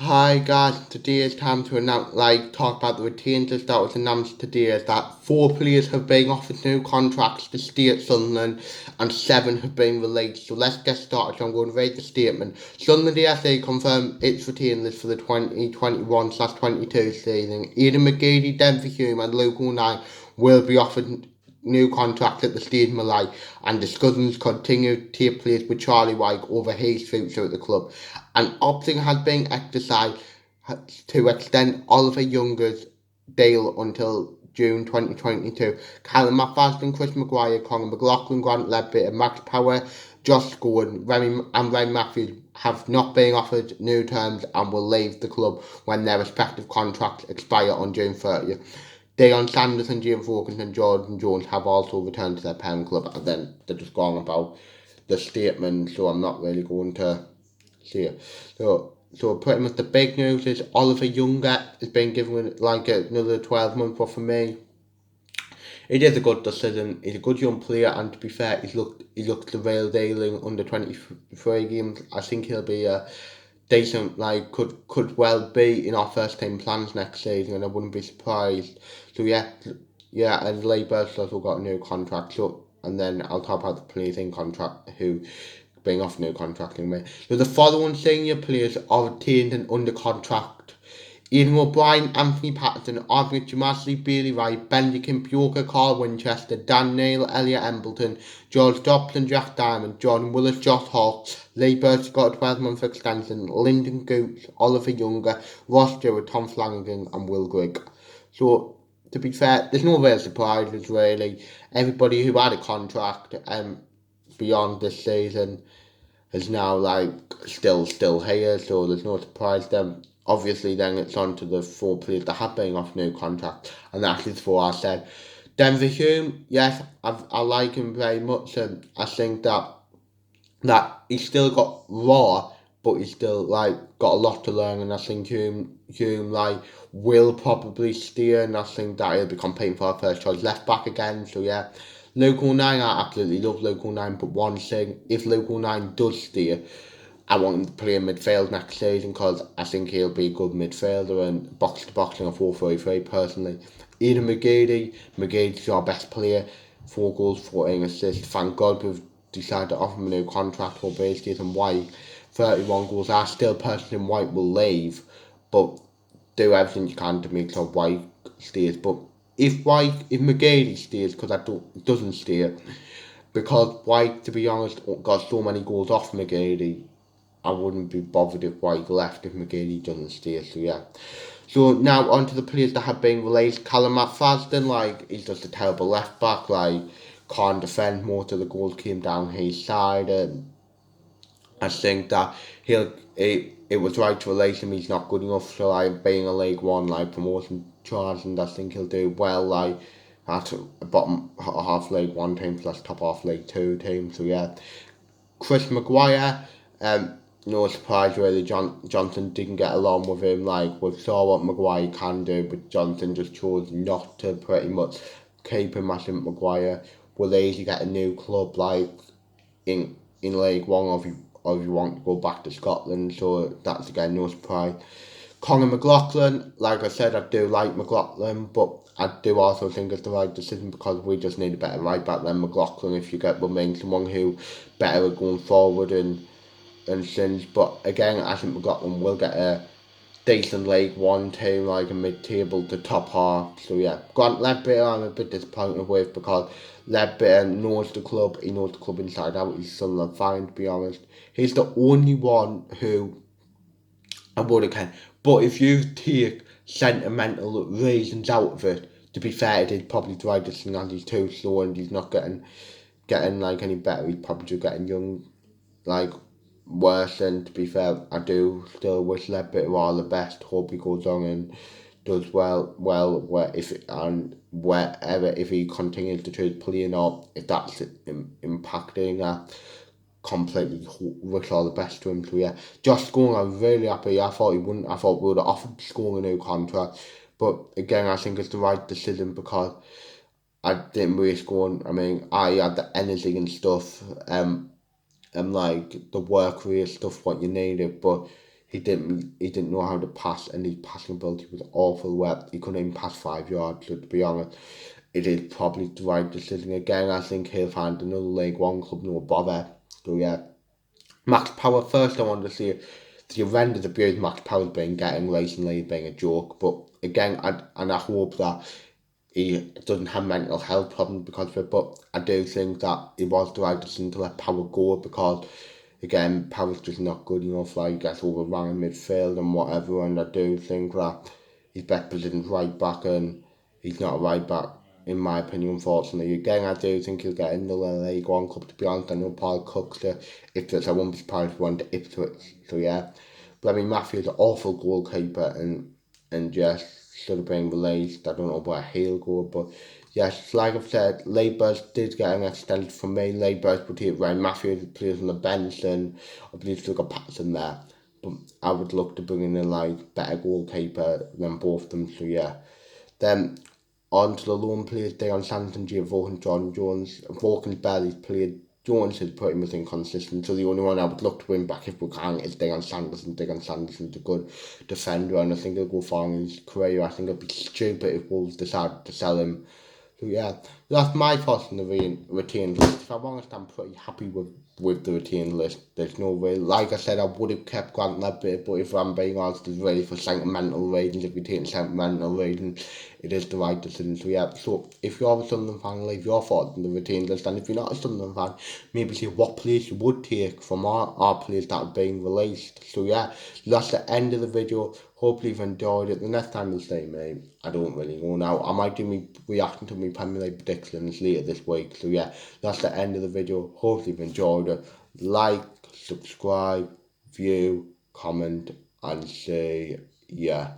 Hi guys, today is time to talk about the retained list that was announced today is that 4 players have been offered new contracts to stay at Sunderland and 7 have been released. So let's get started. So I'm going to read the statement. Sunderland DSA confirmed its retained list for the 2021/22 season. Aidan McGeady, Denver Hume and Luke O'Neill will be offered new contracts at the Stade Malay, and discussions continue to take place with Charlie White over his future at the club. An option has been exercised to extend Oliver Younger's deal until June 2022. Callum McFadden, Chris Maguire, Conor McLaughlin, Grant Leadbitter, Max Power, Josh Scowen, Ryan Matthews have not been offered new terms and will leave the club when their respective contracts expire on June 30th. Deion Sanders and James Wilkins and Jordan Jones have also returned to their parent club, and then they're just going about the statement, so I'm not really going to see it. So pretty much the big news is Oliver Younger has been given like another 12 months, but for me, it is a good decision. He's a good young player, and to be fair, he looked the real deal in under 23 games. I think he'll be a decent, could well be in our first team plans next season, and I wouldn't be surprised. So yeah, and Labour's also got a new contract. So and then I'll talk about the players in contract who being off new contract anyway. So the following senior players are retained and under contract: Ian O'Brien, Anthony Patterson, Arvid Jamasi, Bailey Wright, Benjamin Bjorka, Carl Winchester, Dan Neil, Elliot Embleton, George Dobson, Jack Diamond, Jordan Willis, Josh Hawks, Lee Burch got a 12-month extension, Lyndon Goots, Oliver Younger, Ross Stewart, Tom Flanagan and Will Grigg. So to be fair, there's no real surprises really. Everybody who had a contract beyond this season is now still here, so there's no surprise then. Obviously, then it's on to the 4 players that have been off new contract, and that is 4 I said. Denver Hume, yes, I like him very much, and I think that he's still got raw, but he's still got a lot to learn, and I think Hume will probably steer, and I think that he'll be competing for our first choice left back again. So yeah, Luke O'Neill, I absolutely love Luke O'Neill, but one thing, if Luke O'Neill does steer, I want him to play in midfield next season because I think he'll be a good midfielder and box to box in a 4-3-3 personally. Aidan McGeady's our best player, 4 goals, 14 assists. Thank God we've decided to offer him a new contract for Baysgate and White. 31 goals. I still personally White will leave, but do everything you can to make sure White stays. But if McGeady stays, because doesn't stay, because White, to be honest, got so many goals off McGeady, I wouldn't be bothered if White left if McGeady doesn't stay. So yeah. So now on to the players that have been released. Callum McFadden, he's just a terrible left back, can't defend. Most of the goals came down his side, and I think that it was right to release him. He's not good enough for being a League One promotion charge, and I think he'll do well at a bottom half League One team plus top half League Two team. So yeah, Chris Maguire, no surprise really. Johnson didn't get along with him. We saw what Maguire can do, but Johnson just chose not to pretty much keep him. I think Maguire will easily get a new club in League One, or if you want to go back to Scotland. So that's again no surprise. Conor McLaughlin, like I said, I do like McLaughlin, but I do also think it's the right decision because we just need a better right back than McLaughlin. If you get someone who better at going forward and things. But again, I think McLaughlin will get a decent League One team, like a mid-table to top half. So yeah, Grant Leadbitter I'm a bit disappointed with because Leadbitter knows the club. He knows the club inside out. He's Sunderland fan, to be honest. He's the only one who I would have can. But if you take sentimental reasons out of it, to be fair, it is probably the right decision and he's too slow and he's not getting any better. He's probably just getting young, like worse. And to be fair, I do still wish Leadbitter all the best. Hope he goes on and does well where wherever, if he continues to choose playing or if that's impacting completely wish all the best to him. So yeah, Josh Scoring, I'm really happy. I thought he wouldn't. I thought we would have offered Scoring a new contract, but again, I think it's the right decision because I didn't really Scoring. I mean, I had the energy and stuff, and the work rate stuff what you needed, but he didn't know how to pass, and his passing ability was awful. Well, he couldn't even pass 5 yards. So to be honest, it is probably the right decision. Again, I think he'll find another League One club, no bother. So yeah, Max Power first. I want to see the horrendous abuse Max Power's been getting recently, being a joke. But again, I hope that he doesn't have mental health problems because of it, but I do think that it was the right decision to let Power go because, again, Power's just not good enough. Like, he gets overrun in midfield and whatever, and I do think that his best position's right back, and he's not a right back, in my opinion, unfortunately. Again, I do think he'll get into the League One Cup, to be honest. I know Paul Cook's to Ipswich, I won't be surprised if he went to Ipswich, so yeah. But I mean, Matthew's an awful goalkeeper, and just should have been released. I don't know where he'll go, but yes, like I've said, Labour's did get an extended from me. Labour's put it Ryan Matthews plays on the bench, and I believe still got Patterson there. But I would look to bring in a better goalkeeper than both of them. So yeah, then on to the loan players, Deion Sanders, Gia Vaughan, Jordan Jones. Vaughan's barely played. Jones is pretty much inconsistent, so the only one I would look to win back if we can is Deion Sanders, and Deion Sanders is a good defender, and I think he'll go far in his career. I think it'd be stupid if Wolves decide to sell him. So yeah, that's my thoughts on the retained list. If I'm honest, I'm pretty happy with the retained list. There's no way, like I said, I would have kept Grant Ledbetter, but if I'm being honest, it's really for sentimental reasons. If you take sentimental reasons, it is the right decision. So yeah, so if you're a Sunderland fan, leave your thoughts on the retained list, and if you're not a Sunderland fan, maybe say what players you would take from our players that have been released. So yeah, that's the end of the video. Hopefully you've enjoyed it. The next time you'll see me, I don't really know now. I might do me reacting to my Premier League predictions later this week. So yeah, that's the end of the video. Hopefully you've enjoyed it. Like, subscribe, view, comment, and say yeah.